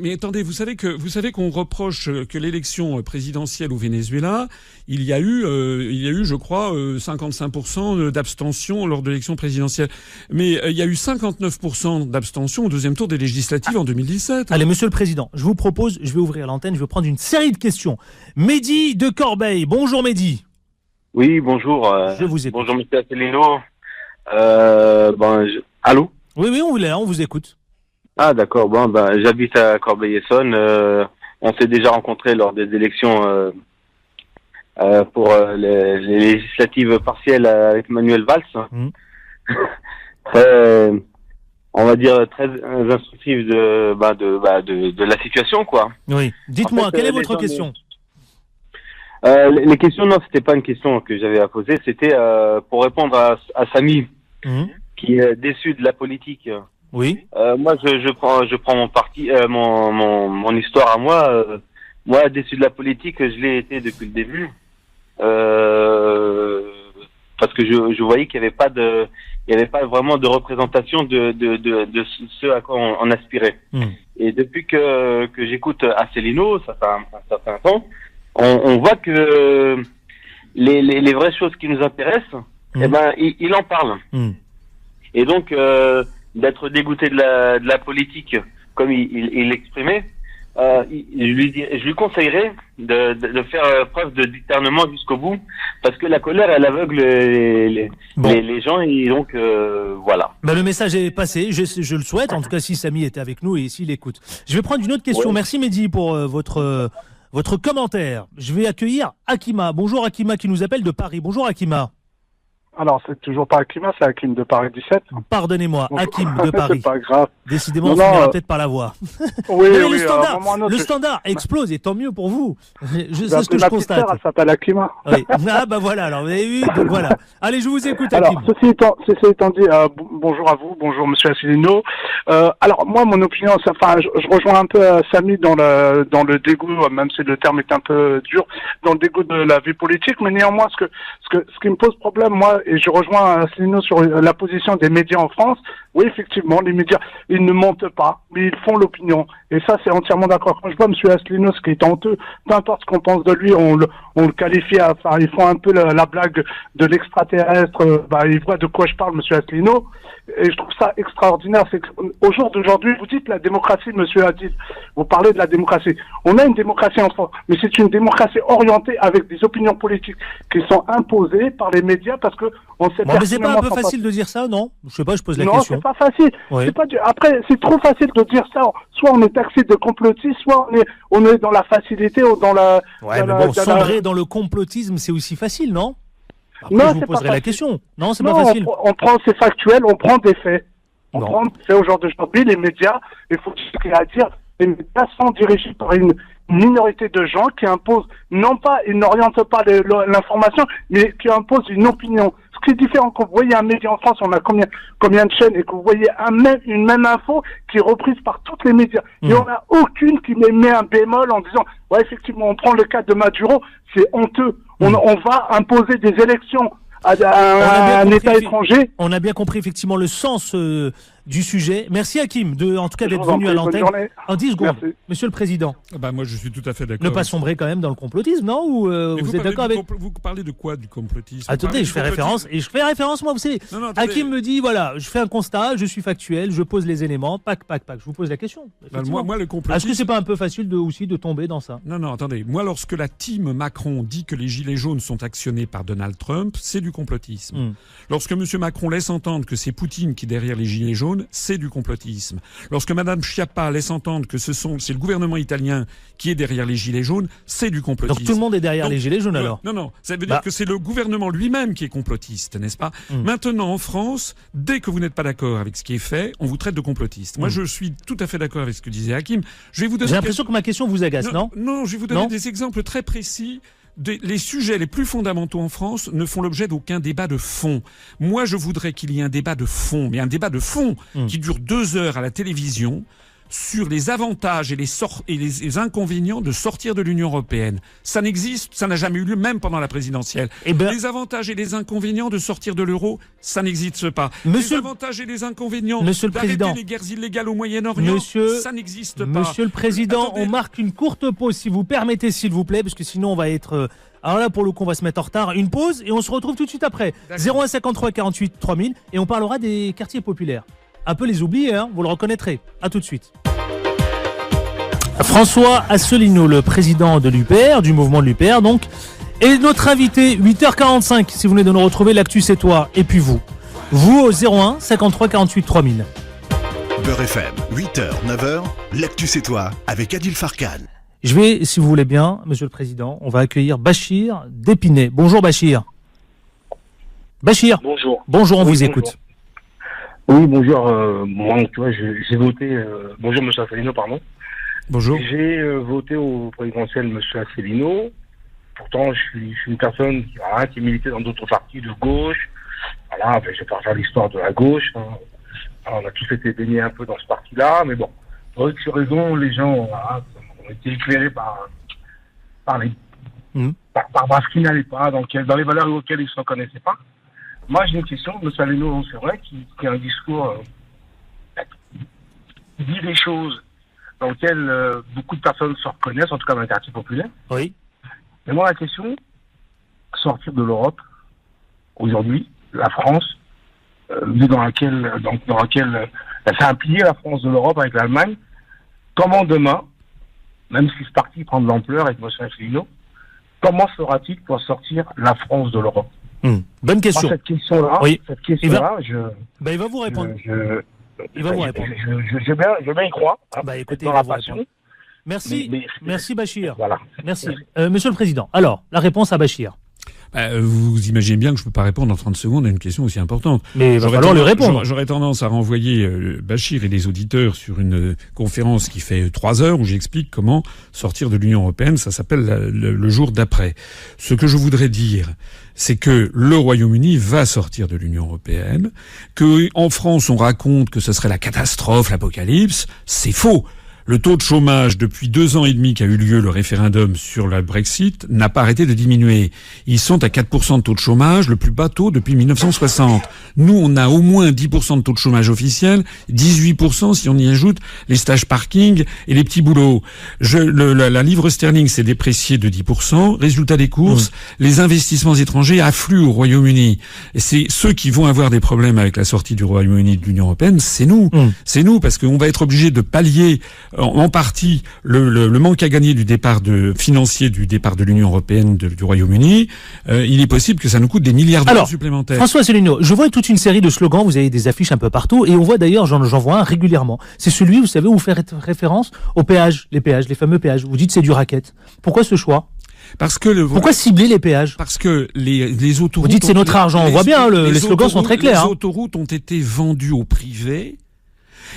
Mais attendez, vous savez qu'on reproche que l'élection présidentielle au Venezuela, il y a eu, je crois, 55% d'abstention lors de l'élection présidentielle. Mais il y a eu 59% d'abstention au deuxième tour des législatives en 2017. Allez, monsieur le Président, je vous propose, je vais ouvrir l'antenne, je vais prendre une série de questions. Mehdi de Corbeil. Bonjour Mehdi. Oui, bonjour. Je vous écoute. Bonjour monsieur Asselineau. Allô? Oui, on vous écoute. Ah d'accord, j'habite à Corbeil-Essonnes. On s'est déjà rencontrés lors des élections pour les législatives partielles avec Manuel Valls. On va dire très instructif de la situation, quoi. Oui. Dites-moi, quelle est votre question? Les questions, non, c'était pas une question que j'avais à poser, c'était pour répondre à Samy, qui est déçu de la politique. Oui. Moi, je prends mon parti, mon histoire à moi. Moi, déçu de la politique, je l'ai été depuis le début, parce que je voyais qu'il n'y avait pas vraiment de représentation de ce à quoi on aspirait. Et depuis que j'écoute Asselineau, ça fait un certain temps, on voit que les vraies choses qui nous intéressent, il en parle. Et donc d'être dégoûté de la politique, comme il l'exprimait, je lui conseillerais de faire preuve de discernement jusqu'au bout, parce que la colère, elle aveugle les gens, et donc voilà. Le message est passé, je le souhaite, en tout cas si Samy était avec nous et s'il écoute. Je vais prendre une autre question. Ouais. Merci Mehdi pour votre commentaire. Je vais accueillir Akima. Bonjour Akima qui nous appelle de Paris. Bonjour Akima. Alors, c'est toujours pas Hakim, c'est Hakim de Paris 17. Pardonnez-moi, Donc, Hakim de Paris. C'est pas grave. Décidément, on finira peut-être par la voix. Oui, mais oui, le standard explose, et tant mieux pour vous. C'est ce que je ma constate. petite sœur, elle s'appelle Hakim. Oui. Ah, bah voilà, alors vous avez vu, donc voilà. Allez, je vous écoute, Alors, Hakim. ceci étant dit, bonjour à vous, bonjour Monsieur Asselineau. Alors, moi, mon opinion, je rejoins un peu Samy dans le dégoût, même si le terme est un peu dur, dans le dégoût de la vie politique, mais néanmoins, ce qui me pose problème, moi, et je rejoins Asselineau sur la position des médias en France. Oui, effectivement, les médias, ils ne montent pas, mais ils font l'opinion. Et ça, c'est entièrement d'accord. Quand je vois M. Asselineau, ce qui est honteux, peu importe ce qu'on pense de lui, on le qualifie ils font un peu la blague de l'extraterrestre. Il voit de quoi je parle, M. Asselineau. Et je trouve ça extraordinaire. C'est qu'au jour d'aujourd'hui, vous dites la démocratie, M. Hadid. Vous parlez de la démocratie. On a une démocratie en France, mais c'est une démocratie orientée avec des opinions politiques qui sont imposées par les médias parce que on sait mais c'est pas un peu facile de dire ça, non? Je sais pas, je pose la question. Non, c'est pas facile. Oui. Après, c'est trop facile de dire ça. Soit on est taxé de complotiste, soit on est dans la facilité ou dans la... Ouais, mais bon, sombrer dans le complotisme, c'est aussi facile, non? Après, non, je vous poserai la question. Non, c'est pas facile. On prend, c'est factuel, on prend des faits. On prend des faits aujourd'hui. Les médias, il faut ce qu'il y a à dire, les médias sont dirigés par une minorité de gens qui imposent, non pas, ils n'orientent pas l'information, mais qui imposent une opinion. Ce qui est différent quand vous voyez un média en France, on a combien de chaînes, et que vous voyez une même info qui est reprise par toutes les médias. Et on n'a aucune qui met un bémol en disant, ouais, effectivement, on prend le cas de Maduro, c'est honteux. On va imposer des élections à un État étranger. On a bien compris effectivement le sens du sujet. Merci Hakim, en tout cas d'être venu à l'antenne. En 10 secondes, Merci. Monsieur le Président. Moi, je suis tout à fait d'accord. Ne pas sombrer quand même dans le complotisme, non? Ou vous êtes d'accord avec... Vous parlez de quoi, du complotisme? Attendez, je fais référence, moi, vous savez. Non, Hakim me dit, voilà, je fais un constat, je suis factuel, je pose les éléments, pac. Je vous pose la question. Moi, le complotisme... Est-ce que c'est pas un peu facile aussi de tomber dans ça? Non, attendez. Moi, lorsque la team Macron dit que les gilets jaunes sont actionnés par Donald Trump, c'est du complotisme. Lorsque M. Macron laisse entendre que c'est Poutine qui est derrière les gilets jaunes, c'est du complotisme. Lorsque Mme Schiappa laisse entendre que c'est le gouvernement italien qui est derrière les gilets jaunes, c'est du complotisme. Donc tout le monde est derrière les gilets jaunes alors? Non, ça veut dire que c'est le gouvernement lui-même qui est complotiste, n'est-ce pas? Maintenant, en France, dès que vous n'êtes pas d'accord avec ce qui est fait, on vous traite de complotiste. Moi, je suis tout à fait d'accord avec ce que disait Hakim. J'ai l'impression que ma question vous agace, non? Non, je vais vous donner des exemples très précis. Les sujets les plus fondamentaux en France ne font l'objet d'aucun débat de fond. Moi, je voudrais qu'il y ait un débat de fond, mais un débat de fond qui dure 2 heures à la télévision sur les avantages et les inconvénients de sortir de l'Union européenne. Ça n'existe, ça n'a jamais eu lieu, même pendant la présidentielle. Les avantages et les inconvénients de sortir de l'euro, ça n'existe pas. Les avantages et les inconvénients d'arrêter les guerres illégales au Moyen-Orient, ça n'existe pas. Monsieur le Président, on marque une courte pause, si vous permettez, s'il vous plaît, parce que sinon on va être... Alors là, pour le coup, on va se mettre en retard. Une pause et on se retrouve tout de suite après. 01 53 48 3000 et on parlera des quartiers populaires. Un peu les oublier, vous le reconnaîtrez. À tout de suite. François Asselineau, le président de l'UPR, du mouvement de l'UPR, donc, et notre invité, 8h45, si vous venez de nous retrouver, l'actu c'est toi, et puis vous. Vous au 01 53 48 3000. Beurre FM, 8h, 9h, l'actu c'est toi, avec Adil Farkan. Je vais, si vous voulez bien, Monsieur le Président, on va accueillir Bachir d'Épinay. Bonjour Bachir. Bachir. Bonjour. Bonjour, on vous écoute. Oui, bonjour. Moi, tu vois, j'ai voté... bonjour, Monsieur Asselineau, pardon. Bonjour. J'ai voté au présidentiel Monsieur Asselineau. Pourtant, je suis une personne qui militait dans d'autres partis de gauche. Voilà, je vais pas faire l'histoire de la gauche. Alors, on a tous été baignés un peu dans ce parti-là, mais bon, pour X raison, les gens ont été éclairés par ce qui n'allait pas, dans les valeurs auxquelles ils ne se reconnaissaient pas. Moi, j'ai une question, M. Asselineau, c'est vrai, qui a un discours qui dit des choses dans lesquelles beaucoup de personnes se reconnaissent, en tout cas dans les quartiers populaires. Oui. Mais moi, la question, sortir de l'Europe, aujourd'hui, la France, dans laquelle elle fait un pilier, la France de l'Europe avec l'Allemagne, comment demain, même si ce parti prend de l'ampleur avec M. Asselineau, comment fera-t-il pour sortir la France de l'Europe? Bonne question. Moi, cette question-là, il va vous répondre. Il va vous répondre. Je veux bien y croire. Écoutez, dans la passion. Merci, merci Bachir. Voilà. Merci. Monsieur le Président, alors, la réponse à Bachir. Vous imaginez bien que je ne peux pas répondre en 30 secondes à une question aussi importante. Mais il va falloir lui répondre. J'aurais tendance à renvoyer Bachir et les auditeurs sur une conférence qui fait 3 heures où j'explique comment sortir de l'Union européenne. Ça s'appelle le jour d'après. Ce que je voudrais dire, c'est que le Royaume-Uni va sortir de l'Union européenne, que en France on raconte que ce serait la catastrophe, l'apocalypse. C'est faux. Le taux de chômage, depuis 2 ans et demi qu'a eu lieu le référendum sur le Brexit, n'a pas arrêté de diminuer. Ils sont à 4% de taux de chômage, le plus bas taux depuis 1960. Nous, on a au moins 10% de taux de chômage officiel, 18% si on y ajoute les stages parking et les petits boulots. La livre sterling s'est dépréciée de 10%. Résultat des courses, les investissements étrangers affluent au Royaume-Uni. Et c'est ceux qui vont avoir des problèmes avec la sortie du Royaume-Uni de l'Union européenne, c'est nous. C'est nous, parce qu'on va être obligé de pallier en partie le manque à gagner financier du départ de l'Union européenne du Royaume-Uni. Il est possible que ça nous coûte des milliards d'euros supplémentaires. François Asselineau, je vois toute une série de slogans, vous avez des affiches un peu partout, et on voit d'ailleurs, j'en vois un régulièrement. C'est celui, vous savez, où vous faites référence aux péages, les fameux péages. Vous dites c'est du racket. Pourquoi ce choix ? Pourquoi cibler les péages ? Parce que les autoroutes... Vous dites c'est notre argent, on voit bien, les slogans sont très clairs. Les autoroutes ont été vendues au privé,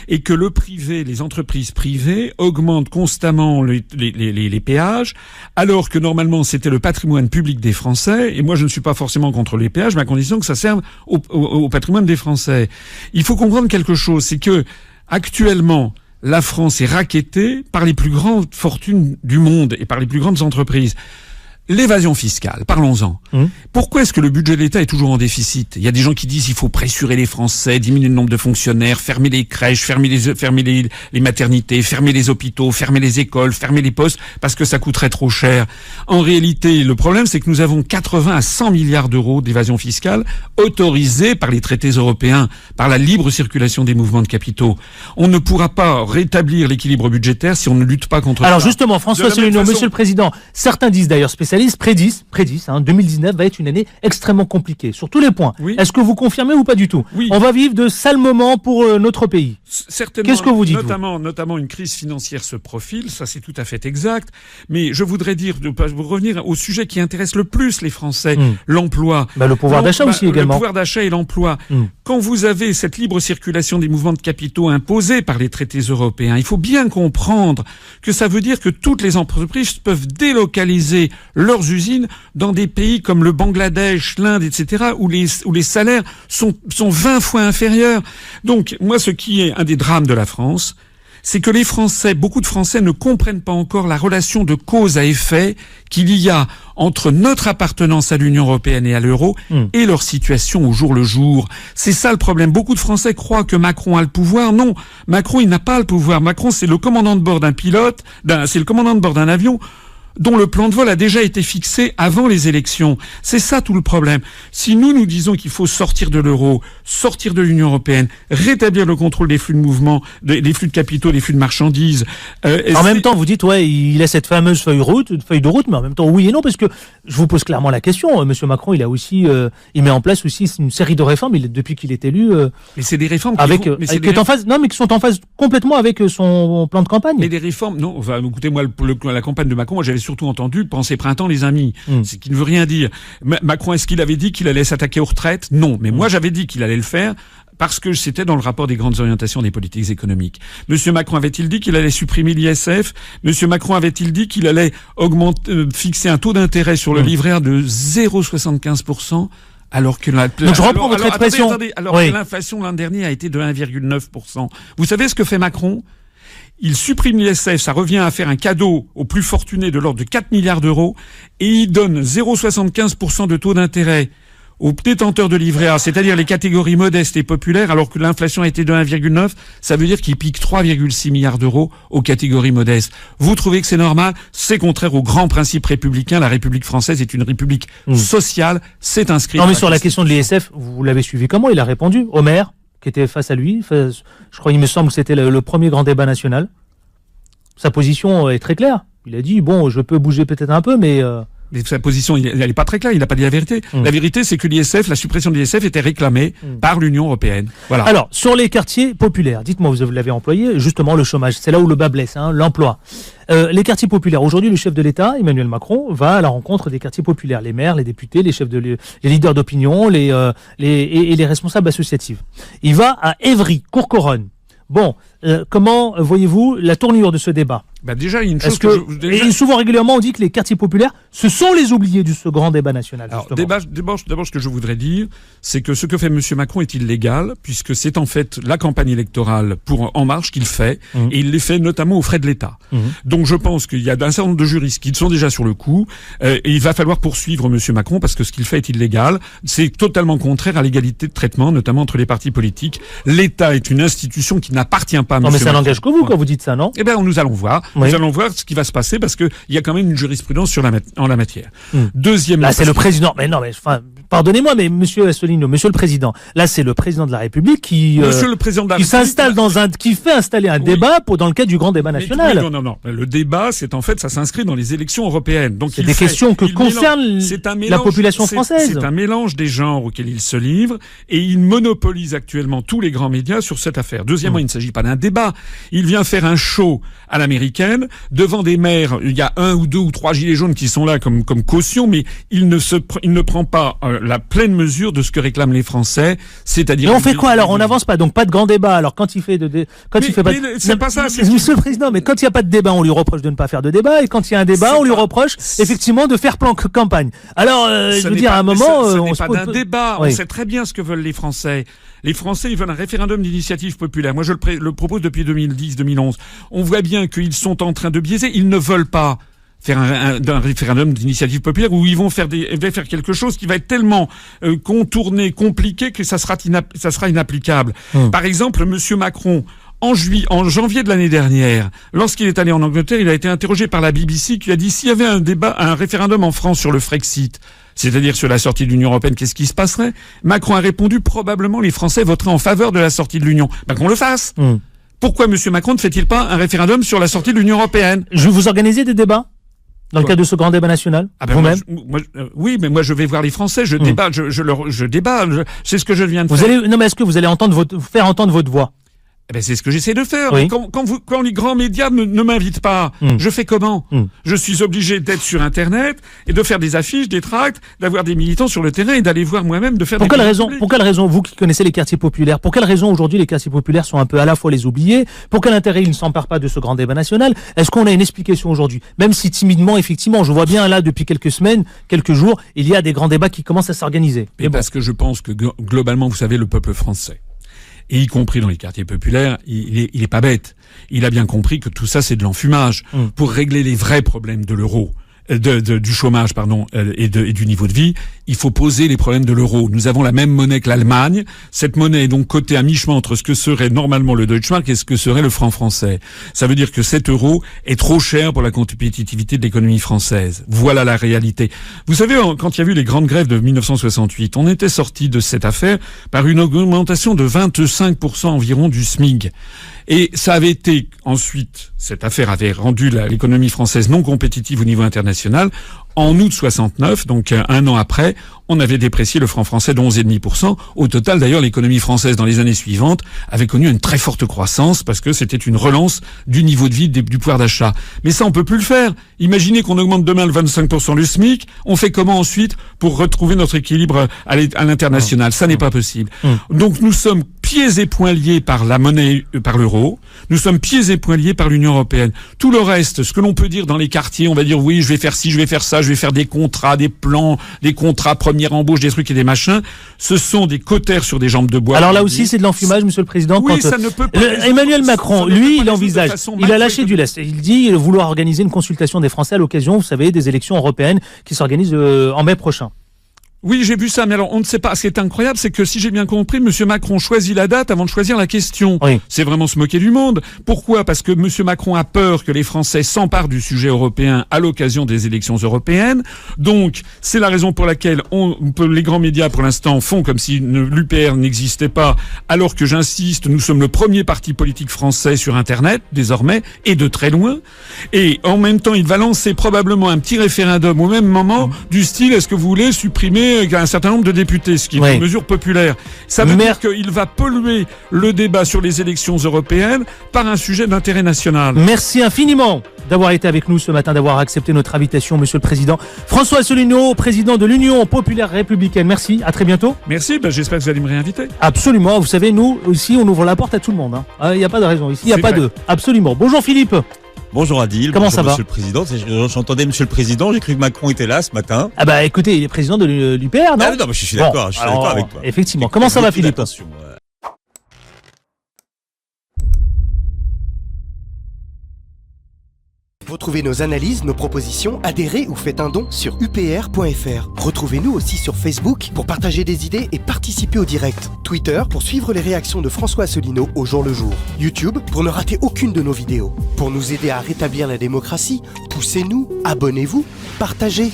et que le privé, les entreprises privées augmentent constamment les péages, alors que normalement c'était le patrimoine public des Français, et moi je ne suis pas forcément contre les péages, mais à condition que ça serve au patrimoine des Français. Il faut comprendre quelque chose, c'est que actuellement la France est rackettée par les plus grandes fortunes du monde et par les plus grandes entreprises. L'évasion fiscale, parlons-en. Pourquoi est-ce que le budget de l'État est toujours en déficit ? Il y a des gens qui disent qu'il faut pressurer les Français, diminuer le nombre de fonctionnaires, fermer les crèches, fermer les maternités, fermer les hôpitaux, fermer les écoles, fermer les postes, parce que ça coûterait trop cher. En réalité, le problème, c'est que nous avons 80 à 100 milliards d'euros d'évasion fiscale autorisés par les traités européens, par la libre circulation des mouvements de capitaux. On ne pourra pas rétablir l'équilibre budgétaire si on ne lutte pas contre ça. Alors justement, François Asselineau, Monsieur le Président, certains disent d'ailleurs, spécialistes prédisent, 2019 va être une année extrêmement compliquée, sur tous les points. Oui. Est-ce que vous confirmez ou pas du tout ? Oui. On va vivre de sales moments pour notre pays. Certainement. Qu'est-ce que vous dites ? Notamment une crise financière se profile, ça c'est tout à fait exact. Mais je voudrais dire, pour revenir au sujet qui intéresse le plus les Français, l'emploi. Le pouvoir d'achat aussi également. Le pouvoir d'achat et l'emploi. Quand vous avez cette libre circulation des mouvements de capitaux imposée par les traités européens, il faut bien comprendre que ça veut dire que toutes les entreprises peuvent délocaliser leurs usines dans des pays comme le Bangladesh, l'Inde, etc., où les salaires sont 20 fois inférieurs. Donc, moi, ce qui est un des drames de la France, c'est que les Français, beaucoup de Français ne comprennent pas encore la relation de cause à effet qu'il y a entre notre appartenance à l'Union européenne et à l'euro et leur situation au jour le jour. C'est ça le problème. Beaucoup de Français croient que Macron a le pouvoir. Non, Macron, il n'a pas le pouvoir. Macron, c'est le commandant de bord d'un pilote, c'est le commandant de bord d'un avion dont le plan de vol a déjà été fixé avant les élections. C'est ça tout le problème. Si nous disons qu'il faut sortir de l'euro, sortir de l'Union européenne, rétablir le contrôle des flux de mouvement, des flux de capitaux, des flux de marchandises... en même temps, vous dites, il a cette fameuse feuille de route, mais en même temps, oui et non, parce que je vous pose clairement la question. Monsieur Macron, il a aussi, il met en place aussi une série de réformes depuis qu'il est élu. Mais c'est des réformes qui sont en phase complètement avec son plan de campagne. Mais des réformes, non, écoutez, moi, la campagne de Macron, moi, j'avais surtout entendu penser printemps les amis. C'est qui ne veut rien dire. Macron, est-ce qu'il avait dit qu'il allait s'attaquer aux retraites ? Non. Mais moi, j'avais dit qu'il allait le faire parce que c'était dans le rapport des grandes orientations des politiques économiques. Monsieur Macron avait-il dit qu'il allait supprimer l'ISF ? Monsieur Macron avait-il dit qu'il allait fixer un taux d'intérêt sur le livret A de 0,75% ? Alors que Donc je reprends votre expression. Que l'inflation l'an dernier a été de 1,9%. Vous savez ce que fait Macron ? Il supprime l'ISF, ça revient à faire un cadeau aux plus fortunés de l'ordre de 4 milliards d'euros, et il donne 0,75% de taux d'intérêt aux détenteurs de livret A, c'est-à-dire les catégories modestes et populaires, alors que l'inflation a été de 1,9, ça veut dire qu'il pique 3,6 milliards d'euros aux catégories modestes. Vous trouvez que c'est normal ? C'est contraire aux grands principes républicains. La République française est une république sociale, c'est inscrit. Non mais sur la question de l'ISF, vous l'avez suivi comment ? Il a répondu, Homer, qui était face à lui. Je crois, il me semble que c'était le premier grand débat national. Sa position est très claire. Il a dit, je peux bouger peut-être un peu, mais Mais sa position, elle n'est pas très claire. Il n'a pas dit la vérité. La vérité, c'est que la suppression de l'ISF était réclamée par l'Union européenne. Voilà. Alors, sur les quartiers populaires, dites-moi, vous l'avez employé, justement, le chômage. C'est là où le bas blesse, l'emploi. Les quartiers populaires. Aujourd'hui, le chef de l'État, Emmanuel Macron, va à la rencontre des quartiers populaires. Les maires, les députés, les leaders d'opinion, et les responsables associatifs. Il va à Évry, Courcouronnes. Bon, comment voyez-vous la tournure de ce débat ? Déjà, il y a une chose Et souvent, régulièrement, on dit que les quartiers populaires, ce sont les oubliés de ce grand débat national. Alors, d'abord, ce que je voudrais dire, c'est que ce que fait M. Macron est illégal, puisque c'est en fait la campagne électorale pour En Marche qu'il fait, et il les fait notamment aux frais de l'État. Donc, je pense qu'il y a un certain nombre de juristes qui sont déjà sur le coup, et il va falloir poursuivre M. Macron, parce que ce qu'il fait est illégal. C'est totalement contraire à l'égalité de traitement, notamment entre les partis politiques. L'État est une institution qui n'appartient pas à M. Non, mais ça Macron. n'engage que vous quand vous dites ça, non ? Eh bien, nous allons voir. Oui. Nous allons voir ce qui va se passer parce que il y a quand même une jurisprudence en la matière. Deuxièmement, là, c'est le président. Mais non, mais enfin, pardonnez-moi, mais Monsieur Asselineau, Monsieur le Président, là, c'est le président de la République qui s'installe qui fait installer un débat dans le cadre du grand débat national. Non. Le débat, ça s'inscrit dans les élections européennes. Donc, c'est des questions qui concernent la population française. C'est un mélange des genres auxquels il se livre et il monopolise actuellement tous les grands médias sur cette affaire. Deuxièmement, il ne s'agit pas d'un débat. Il vient faire un show à l'américaine devant des maires. Il y a 1 ou 2 ou 3 gilets jaunes qui sont là comme caution, mais il ne prend pas la pleine mesure de ce que réclament les Français, c'est-à-dire. Mais on fait quoi alors ? On n'avance pas, donc pas de grand débat. Alors quand il fait c'est pas ça. Monsieur le Président, mais quand il n'y a pas de débat, on lui reproche de ne pas faire de débat, et quand il y a un débat, on lui reproche effectivement de faire plan campagne. Alors, je veux dire, à un moment, ce n'est pas d'un débat. Oui. On sait très bien ce que veulent les Français. Les Français, ils veulent un référendum d'initiative populaire. Moi, je le propose depuis 2010-2011. On voit bien qu'ils sont en train de biaiser. Ils ne veulent pas faire un référendum d'initiative populaire où ils vont faire quelque chose qui va être tellement contourné, compliqué que ça sera inapplicable. Par exemple, Monsieur Macron, en janvier de l'année dernière, lorsqu'il est allé en Angleterre, il a été interrogé par la BBC qui a dit s'il y avait un référendum en France sur le Frexit, c'est-à-dire sur la sortie de l'Union européenne, qu'est-ce qui se passerait ? Macron a répondu probablement les Français voteraient en faveur de la sortie de l'Union. Qu'on le fasse. Pourquoi M. Macron ne fait-il pas un référendum sur la sortie de l'Union européenne ? Je vais vous organiser des débats dans le cadre de ce grand débat national. Vous-même ? Oui, mais moi je vais voir les Français, je débat, je débat, c'est ce que je viens de faire. Non, mais est-ce que vous allez faire entendre votre voix ? C'est ce que j'essaie de faire. Oui. Quand les grands médias ne m'invitent pas, je fais comment ? Je suis obligé d'être sur Internet et de faire des affiches, des tracts, d'avoir des militants sur le terrain et d'aller voir moi-même de faire Pour quelle raison, vous qui connaissez les quartiers populaires, pour quelle raison aujourd'hui les quartiers populaires sont un peu à la fois les oubliés ? Pour quel intérêt ils ne s'emparent pas de ce grand débat national ? Est-ce qu'on a une explication aujourd'hui ? Même si timidement, effectivement, je vois bien là depuis quelques semaines, quelques jours, il y a des grands débats qui commencent à s'organiser. Parce que je pense que globalement, vous savez, le peuple français, et y compris dans les quartiers populaires, il est pas bête. Il a bien compris que tout ça, c'est de l'enfumage. Pour régler les vrais problèmes de l'euro, du chômage, et du niveau de vie, il faut poser les problèmes de l'euro. Nous avons la même monnaie que l'Allemagne. Cette monnaie est donc cotée à mi-chemin entre ce que serait normalement le Deutschmark et ce que serait le franc français. Ça veut dire que cet euro est trop cher pour la compétitivité de l'économie française. Voilà la réalité. Vous savez, quand il y a eu les grandes grèves de 1968, on était sorti de cette affaire par une augmentation de 25% environ du SMIC. Et ça avait été ensuite, cette affaire avait rendu l'économie française non compétitive au niveau international. En août 69, donc un an après, on avait déprécié le franc français de 11,5%. Au total, d'ailleurs, l'économie française dans les années suivantes avait connu une très forte croissance parce que c'était une relance du niveau de vie, du pouvoir d'achat. Mais ça, on peut plus le faire. Imaginez qu'on augmente demain le 25% du SMIC. On fait comment ensuite pour retrouver notre équilibre à l'international ? Ça n'est pas possible. Donc nous sommes pieds et poings liés par la monnaie, par l'euro. Nous sommes pieds et poings liés par l'Union européenne. Tout le reste, ce que l'on peut dire dans les quartiers, on va dire oui, je vais faire ci, je vais faire ça, je vais faire des contrats, des plans, des contrats, première embauche, des trucs et des machins. Ce sont des cautères sur des jambes de bois. Alors là aussi, c'est de l'enfumage, Monsieur le Président. Oui, ça ne peut pas. Emmanuel Macron, lui, il envisage, il a lâché du lest. Il dit vouloir organiser une consultation des Français à l'occasion, vous savez, des élections européennes qui s'organisent en mai prochain. Oui, j'ai vu ça, mais alors on ne sait pas. Ce qui est incroyable, c'est que si j'ai bien compris, M. Macron choisit la date avant de choisir la question. Oui. C'est vraiment se moquer du monde. Pourquoi ? Parce que M. Macron a peur que les Français s'emparent du sujet européen à l'occasion des élections européennes. Donc, c'est la raison pour laquelle les grands médias, pour l'instant, font comme si l'UPR n'existait pas, alors que j'insiste, nous sommes le premier parti politique français sur Internet, désormais, et de très loin. Et en même temps, il va lancer probablement un petit référendum au même moment, du style, est-ce que vous voulez supprimer un certain nombre de députés, ce qui est une mesure populaire. Ça veut dire qu'il va polluer le débat sur les élections européennes par un sujet d'intérêt national. Merci infiniment d'avoir été avec nous ce matin, d'avoir accepté notre invitation, Monsieur le Président. François Asselineau, président de l'Union populaire républicaine. Merci, à très bientôt. Merci, j'espère que vous allez me réinviter. Absolument, vous savez, nous, ici, on ouvre la porte à tout le monde. Il n'y a pas de raison, ici, il n'y a pas de... Absolument. Bonjour Philippe. Bonjour Adil. Comment ça va ? Monsieur le Président. J'entendais Monsieur le Président, j'ai cru que Macron était là ce matin. Ah bah écoutez, il est président de l'UPR, non ? Non, mais je suis d'accord, je suis d'accord avec toi. Effectivement. Comment ça va Philippe ? Retrouvez nos analyses, nos propositions, adhérez ou faites un don sur upr.fr. Retrouvez-nous aussi sur Facebook pour partager des idées et participer au direct. Twitter pour suivre les réactions de François Asselineau au jour le jour. YouTube pour ne rater aucune de nos vidéos. Pour nous aider à rétablir la démocratie, poussez-nous, abonnez-vous, partagez.